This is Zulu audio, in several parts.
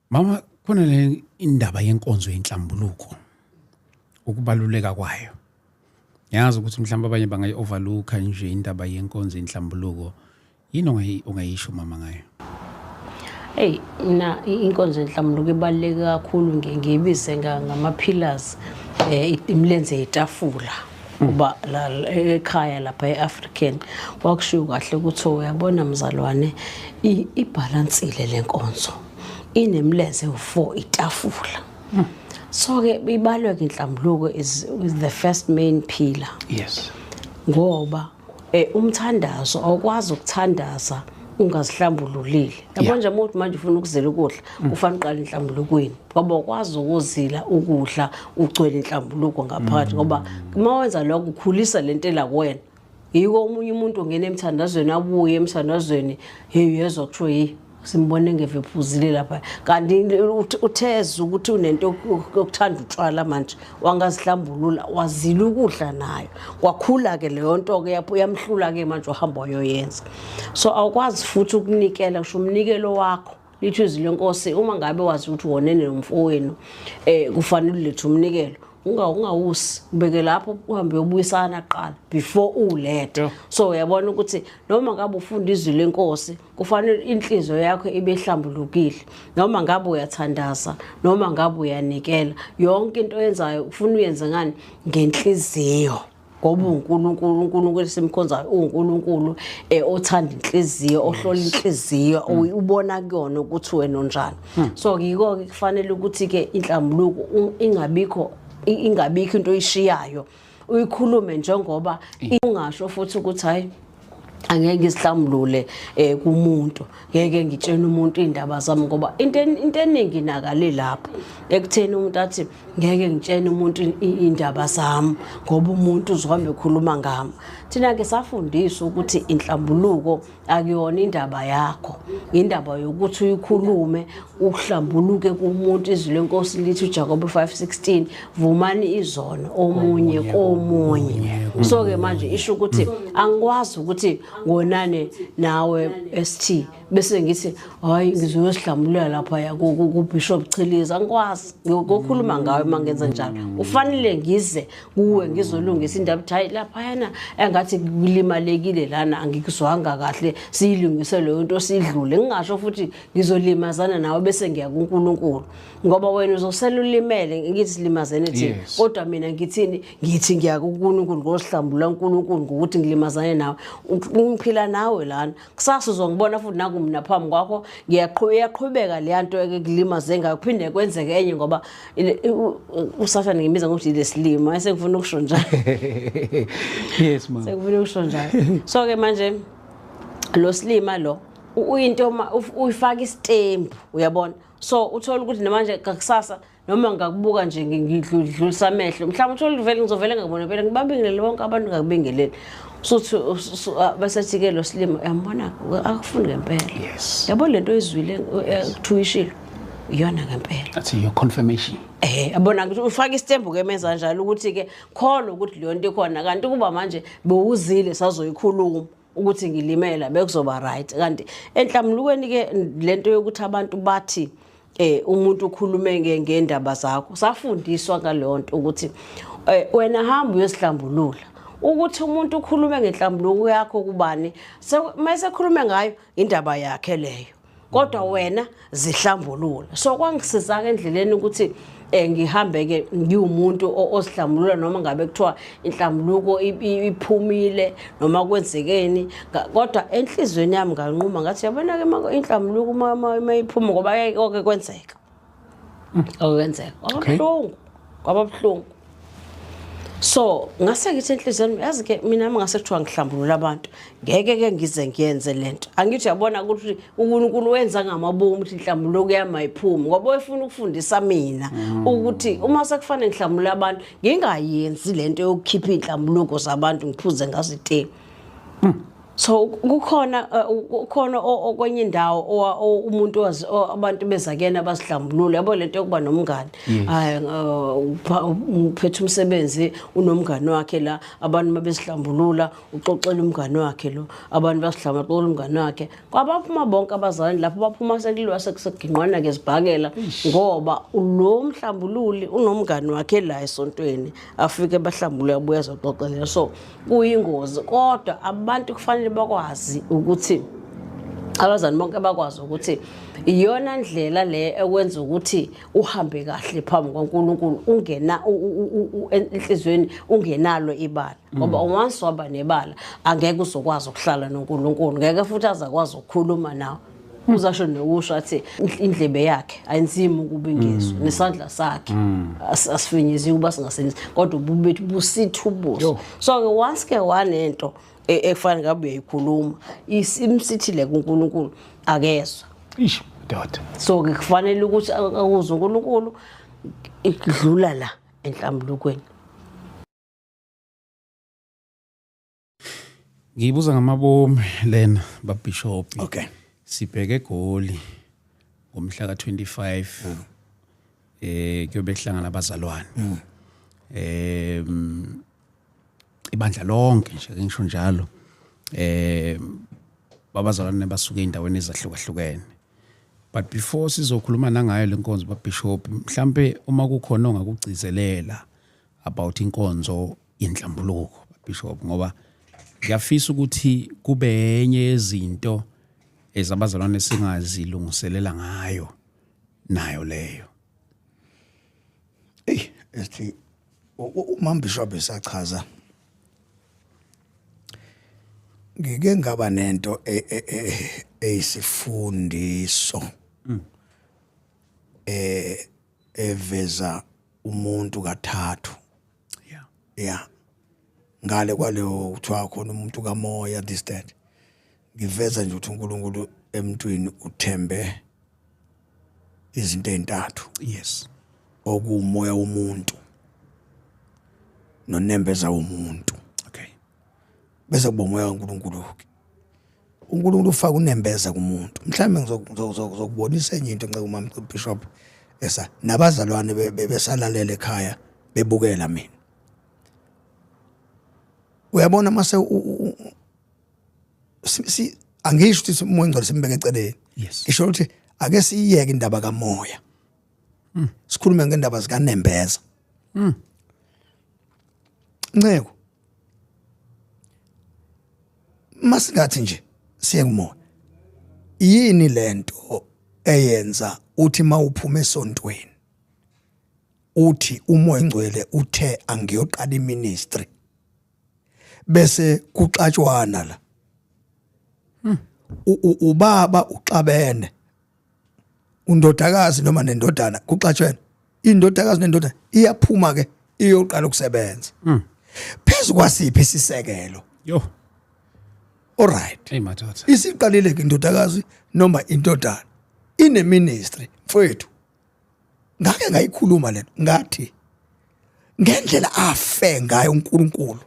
Mama, khona le indaba yenkonzo yenhlambuluko ukubaluleka kwayo. Yazi ukuthi mhlawumbe abanye bangayi-overlooka nje indaba yenkonzo yenhlambuluko. Yini ongayisho mama ngayo? Hey, mina inkonzo yenhlambuluko ibaluleke kakhulu ngiyibize ngama-pillars imilenze yetafula. Kuba la ekhaya lapha eAfrican kwakushiwo kahle ukuthi uyabona mzalwane ibalansile lenkonzo. Inemilenze u4 itafula. So ke ibaluleke inhlambuluko is the first main pillar. Yes. Ngoba umthandazo awukwazi ukuthandaza ungazihlambululile. Yabo nje umuntu manje ufuna ukuzela ukudla kufanele uqale inhlambulukweni. Ngoba ukwazi ukuzila ukudla ugcwele inhlambuluko ngaphakathi ngoba uma wenza lokho ukhulisa lento la kuwena. Yiko omunye umuntu ongena emthandazweni abuye emthandazweni hey yezwa kusho simbone ngevephuzile lapha kanti utheza ukuthi unento yokuthanda utshwala manje wangazihlambulula wazila ukudla nayo kwakhula ke leyo nto ke yamhlula ke manje uhamba wayoyenza. So awukwazi futhi ukunikela kusho umnikelo wakho lithi izwi lenkosi uma ngabe wazi ukuthi wonene nomfowenu kufanele ulethe umnikelo ungawusi ubeke lapho uhambe uyobuyisana qala before ulethe. So uyabona ukuthi noma ngabe ufunda izwi lenkosi kufanele inhliziyo yakho ibe hlambulukile noma ngabe uyathandaza noma ngabe uyanikela yonke into oyenzayo ufuna uyenze ngani ngenhliziyo ngoba uNkulunkulu simkhonzayo uNkulunkulu othanda inhliziyo ohlola inhliziyo ubona kuyona ukuthi wena onjani. So yiko kufanele ukuthi ke inhlambuluko ingabikho into oyishiyayo uyikhulume njengoba ungasho futhi ukuthi hayi angeke ngizihlambulule kumuntu ngeke ngitshene umuntu indaba zami ngoba into eningi nakale lapho ekutheni umuntu athi ngeke ngitshene umuntu indaba zami ngoba umuntu uzohamba ekhuluma ngami. Thina ke safundiswa ukuthi inhlambuluko akuyona indaba yakho indaba yokuthi uyikhulume uhlambuluke kumuntu. Izwi lenkosi lithi uJakobe 5:16 vumani izono omunye komunye. So ke manje isho ukuthi angikwazi ukuthi ngonane nawe ST bese ngithi hayi ngizoyosihlambulula lapha kuBishop Chiliza angikwazi ngokukhuluma ngawe mangenza njalo ufanele ngize kuwe ngizolungisa indaba hayi lapha yana engathi kulimalekile lana angikuzwanga kahle siyilungise leyo nto sidlule ngingasho futhi ngizolimazana nawe bese ngiya kuNkulunkulu ngoba wena uzosela ulimele ngithi silimazene thina kodwa mina ngithini ngithi ngiya kuNkulunkulu ngosihlambulula uNkulunkulu ngokuthi ngilimazane nawe ungiphila nawe lana kusasa uzongibona futhi nakumna phambi kwakho ngiyaqhubeka le nto ekulimaze ngayo kuphinde kwenzeke enye ngoba usathana ngimiza ngokuthi lesilimo bese ngifuna ukusho njalo. Yes mama. Sekufuna ukusho njalo. So ke manje lo silima lo uyinto uyifaka istempu uyabona. So uthola ukuthi namanje kakusasa noma ngakubuka nje ngidlulisa amehlo mhlawumbe uthola vele ngizovela ngabona phela ngibabingelele bonke abantu ngakubingeleli sothi basethi ke lo silima uyambona akufundi ngempela. Yes. Yabo lento ezwile kuthuyishilo iyona ngempela. That's your confirmation. Abona ukuthi ufaka istembu ke menza njalo ukuthi ke khona ukuthi leyo nto ikhona kanti kuba manje bewuzile sazoyikhuluma ukuthi ngilimela bekuzoba right kanti enhlambulukweni ke lento yokuthi abantu bathi umuntu ukhulume ngendaba zakho safundiswa ngaleyo nto ukuthi wena hamba uyosihlambulula ukuthi umuntu ukhulume ngenhlambuluko yakho kubani mase khulume ngayo indaba yakhe leyo kodwa wena zihlambulula. So kwangisiza ke endleleni ukuthi ngihambe ke ngiwumuntu osihlambulula noma ngabe kuthiwa inhlambuluko iphumile noma kwenzekeni kodwa enhlizweni yami nganquma ngathi yabona ke inhlambuluko uma iphuma ngoba konke kwenzeka okwenzeka kwababuhlungu. So ngase ngithi enhlizweni yazi ke mina ngase kuthiwa ngihlambulula abantu ngeke ke ngize ngiyenze lento angithi yabona ukuthi uNkulunkulu wenza ngamabomu ukuthi inhlambuluko yami ayiphumi ngoba wefuna ukufundisa mina ukuthi uma sekufanele ngihlambulula abantu ngingayenzi lento yokukhipha inhlambuluko zabantu ngiphuze ngazo ite So kukhona okwenye indawo umuntu abantu bezakena basihlambulule yabo lento yokuba nomngane hayi uphethe umsebenzi unomngane wakhe la abantu mabesihlambulula uxoxela umngane wakhe lo abantu basihlambulula umngane wakhe kwabaphuma bonke abazalwane lapho baphuma sekulwa sekuginqwana ke sibhakela ngoba lo mhlambululi unomngane wakhe la esontweni afike bahlambulule abuya zoxoxela so kuyingozi kodwa abantu kufanele bakwazi ukuthi abazali bonke bakwazi ukuthi iyona ndlela le ekwenza ukuthi uhambe kahle phambi kwaNkulunkulu ungena enhlizweni ungenalo ibala ngoba once waba nebala angeke uzokwazi ukuhlala noNkulunkulu ngeke futhi azakwazi ukukhuluma nawe uzasho neusho athi indlebe yakhe ayinzima ukubingizwa nesandla sakhe asifinyezi kuba singasenzi kodwa ububethu busithubuso so ke once ke wanento efana ngabe uyayikhuluma isimsithile kuNkulunkulu akezwa ish dot so ke kufanele ukuthi akuze uNkulunkulu idlula la enhlambulukweni ngibuza ngamabomu lena babishop okay sibheke eGoli ngomhla ka25 kuyobe kuhlangana abazalwane ibandla lonke nje ngisho njalo babazalwane basuke endaweni ezahlukahlukene but before sizokhuluma nangayo lenkonzo babishop mhlambe uma kukhona ongakugcizelela about inkonzo yenhlambuluko babishop ngoba ngiyafisa ukuthi kube enye yezinto ezabazalwane singazilungiselela ngayo nayo leyo ethi uMambishop esachaza ngike ngaba nento eyisifundiso eveza umuntu kathathu yeah ngale kwaleyo kuthiwa khona umuntu kamoya this that ngiveza nje ukuthi uNkulunkulu emntwini uthembe izinto ezintathu yes okumoya womuntu nonembeza womuntu okay bese kuba umoya kaNkulunkulu uNkulunkulu ufaka unembeza kumuntu mhlawumbe ngizokubonisa enye into nxa uMambishop esa nabazalwane besalalele ekhaya bebukela mina uyabona mase angisho ukuthi umoya ngcwele simbeke eceleni yes ngisho ukuthi ake siyeke indaba kamoya sikhulume ngendaba zikaNembeza Nceko masingathi nje siye kumoya yini lento eyenza uthi mawuphuma esontweni uthi umoya ngcwele uthe angiyoqala iministry bese kuxatshwana la ubaba uxabene undodakazi noma nendodana kuxatshwana indodakazi nendodana iyaphuma ke iyoqala ukusebenza phezulu kwasiphi isisekelo yo alright hey madoda isiqalile ke indodakazi noma indodana ine ministry mfowethu ngake ngayikhuluma lento ngathi ngendlela afe ngayo uNkulunkulu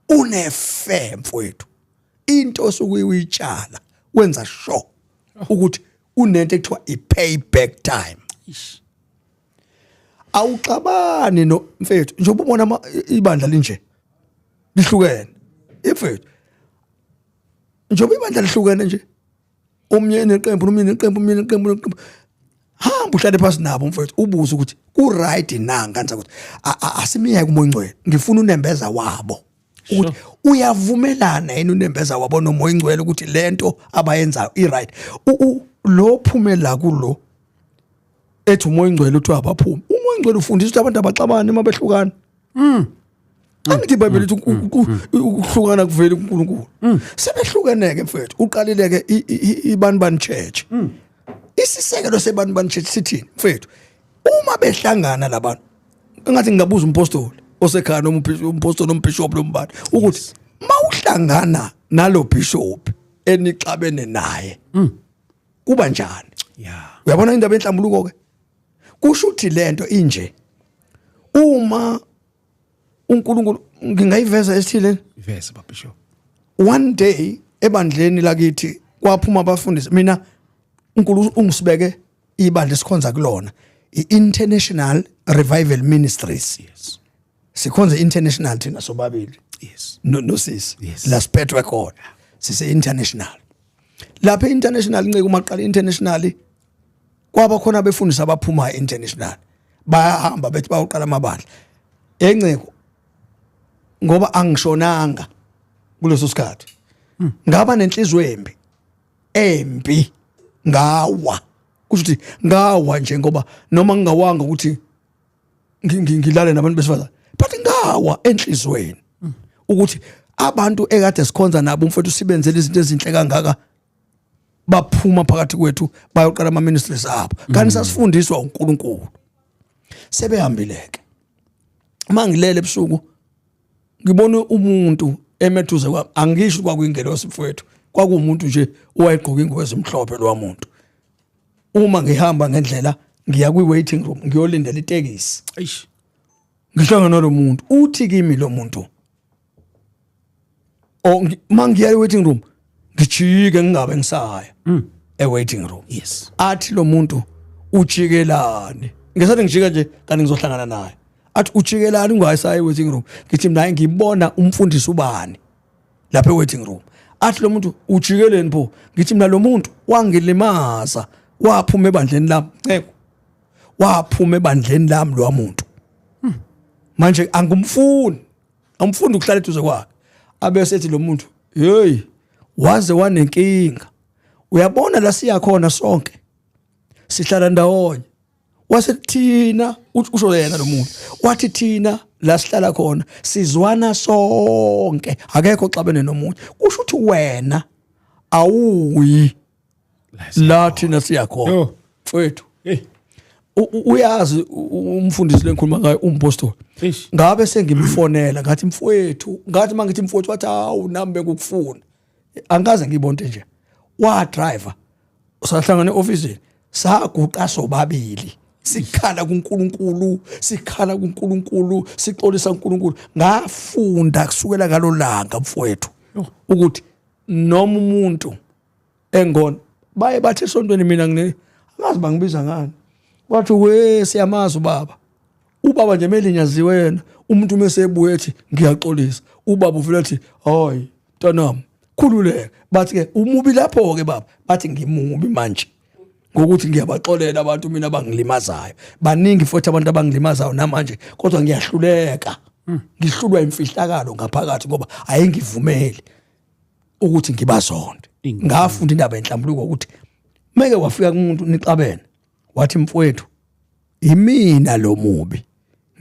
unefe mfowethu into osukuyitshala wenza sure ukuthi unento ekuthiwa i-payback time awuxabani no mfethu njengoba ubona ibandla linje lihlukene mfethu njengoba ibandla lihlukene nje omnye neqembu nomnye neqembu hamba uhlale phansi nabo mfethu ubuze ukuthi ku right na nganza ukuthi asimiyeke umoya ngcwele ngifuna unembeza wabo ukuthi uyavumelana yini unembeza wabo nomoya ngcwele ukuthi lento abayenzayo i right lo phumela kulo ethi umoya ngcwele uthi abaphuma umoya ngcwele ufundisa ukuthi abantu abaxabana uma behlukana angithi iBhayibheli lithi ukuhlukana kuvela kuNkulunkulu sebehlukeneke mfethu uqalileke iBanibani Church isisekelo seBanibani Church sithini mfethu uma behlangana labantu engathi ngingabuza umpostoli osekhaya noma umpostoli nombishop lombani ukuthi mawuhlangana nalo bishop enixabene naye kuba njani yeah uyabona indaba enhlambuluko ke kusho ukuthi lento inje uma uNkulunkulu ngingayiveza esithile ivese babishop one day ebandleni lakithi kwaphuma abafundisi mina uNkulunkulu ungisibeke ibandla esikhonza kulona i-International Revival Ministries. Yes. Sikhonza international thina sobabili. Yes. No sis. Yes. La siphethwe khona. Sise international. Lapha international inceke umaqala international kwaba khona abefundisi abaphuma international. Bayahamba bethi bawuqala amabandla. Enceko ngoba angishonanga kuleso sikhathi. Ngaba nenhliziyo embi ngawa. Kusho ukuthi ngawa nje ngoba noma ngingawanga ukuthi ngilale nabantu besifazane but ngawa enhlizweni ukuthi abantu ekade sikhonza nabo umfowethu sibenzele izinto ezinhle kangaka baphuma phakathi kwethu bayoqala ama ministries abo kanti sasifundiswa uNkulunkulu sebehambileke mangilele ebusuku ngibona umuntu emethuze kwami angisho kwakuyingelosi mfowethu kwakuumuntu nje owayegqoka ingubo ezimhlophe lo muntu uma ngihamba ngendlela ngiya kwi waiting room ngiyolindela itekisi Eish. ngihlangana lo muntu uthi kimi lo muntu mangiya waiting room ngijike ngingabe ngisaya waiting room. Yes. Athi lo muntu ujikelane ngesathi ngijika nje kanti ngizohlangana naye athi ujikelane ungayisayi waiting room ngithi mina ngibona umfundisi ubani lapha waiting room athi lo muntu ujikeleni pho ngithi mina lo muntu wangilimaza waphuma ebandleni lami ceko waphuma ebandleni lami lo muntu manje angumfundi ukuhlala eduze kwakhe abese ethi lo muntu hey waze wanenkinga uyabona la siya khona sonke sihlala ndawonye wasethina usho yena lo muntu wathi thina la sihlala khona sizwana sonke akekho xabene nomuntu kusho ukuthi wena awuyi la thina siya khona mfowethu uyazi umfundisi lenkhuluma ngayo umpostoli ngabe sengimfonela ngathi mfowethu ngathi mangithi mfowethu wathi awu nami bekukufuna angaze ngibonte nje wa driver usahlangana eofficeini saguqa sobabili sikhala kuNkulunkulu sixolisa uNkulunkulu ngafunda kusukela ngalo langa mfowethu ukuthi noma umuntu engona baye bathi esontweni mina ngine angazi bangibiza ngani wathi we siyamazi ubaba nje melinyaziwe yena umuntu mesebuye ethi ngiyaxolisa ubaba uvela ethi hayi mntanami khululeke bathi ke umubi lapho ke baba bathi ngimubi manje ngokuthi ngiyabaxolela abantu mina abangilimazayo baningi futhi abantu abangilimazayo namanje kodwa ngiyahluleka ngihlulwa imfihlakalo ngaphakathi ngoba ayengivumeli ukuthi ngibazonde ngafunda indaba enhlambuluko ukuthi meke wafika kumuntu nixabene wathi mfowethu imina lo mubi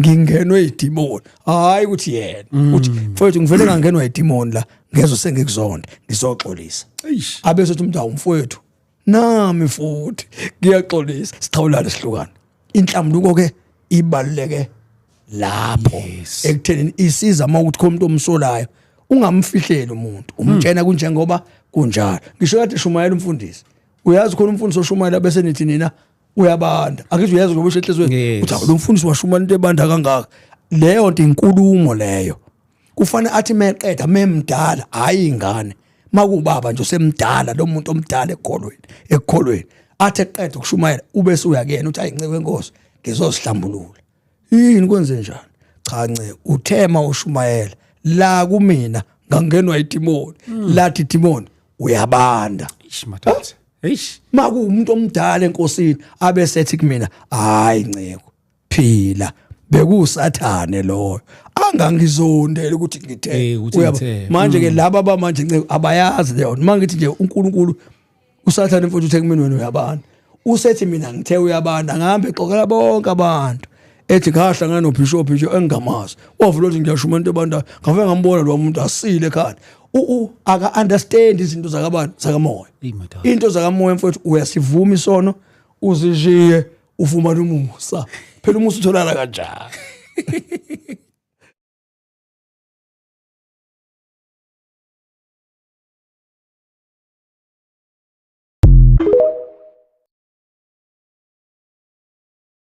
ngingenwe idemon hayi ukuthi yena uthi mfowethu ngivele ngangenwa idemon la ngezo sengikuzonda ngizoxolisa abese uthi umntu awumfowethu nami futhi ngiyaxolisa siqhawulana sihlukana inhlambuluko ke ibaluleke lapho ekutheni isiza uma ukuthi khomuntu omsolayo ungamfihleli umuntu umtshena kunjengoba kunjalo ngisho kade Shumayela umfundisi uyazi khona umfundisi oShumayela bese nithi nina uyabanda akithi uyazi ngoba ushehlezweni uthi lo mfundisi washumayela into ebanda kangaka leyo nto inkulumo leyo kufanele athi meqeda memdala hayi ingane makubaba nje semdala lo muntu omdala ekukholweni athi eqeda ukushumayela ubese uyakena uthi ayinceke wenkosi ngizosihlambulula yini kwenze njani cha nce uthema uShumayela la kumina ngangenwa idemon lathi idemon uyabanda Ishmathathe maku umuntu omdala enkosini abesethi kumina hayi nceko phila bekusathane lo angangizondela ukuthi ngithe manje ke laba abamanje nceko abayazi leyo mangithi nje uNkulunkulu usathane mfowethu uthe kumina wena uyabanda usethi mina ngithe uyabanda ngihambe xoxela bonke abantu ethi ngahlangana noBishop nje engamazi wavula ukuthi ngiyashuma into ebanda ngave ngambona lo muntu asile ekhaya aka understand izinto zakabantu zakamoya into zakamoya mfowethu uyasivuma isono uzishiye ufumana umusa phela umusa utholana kanjani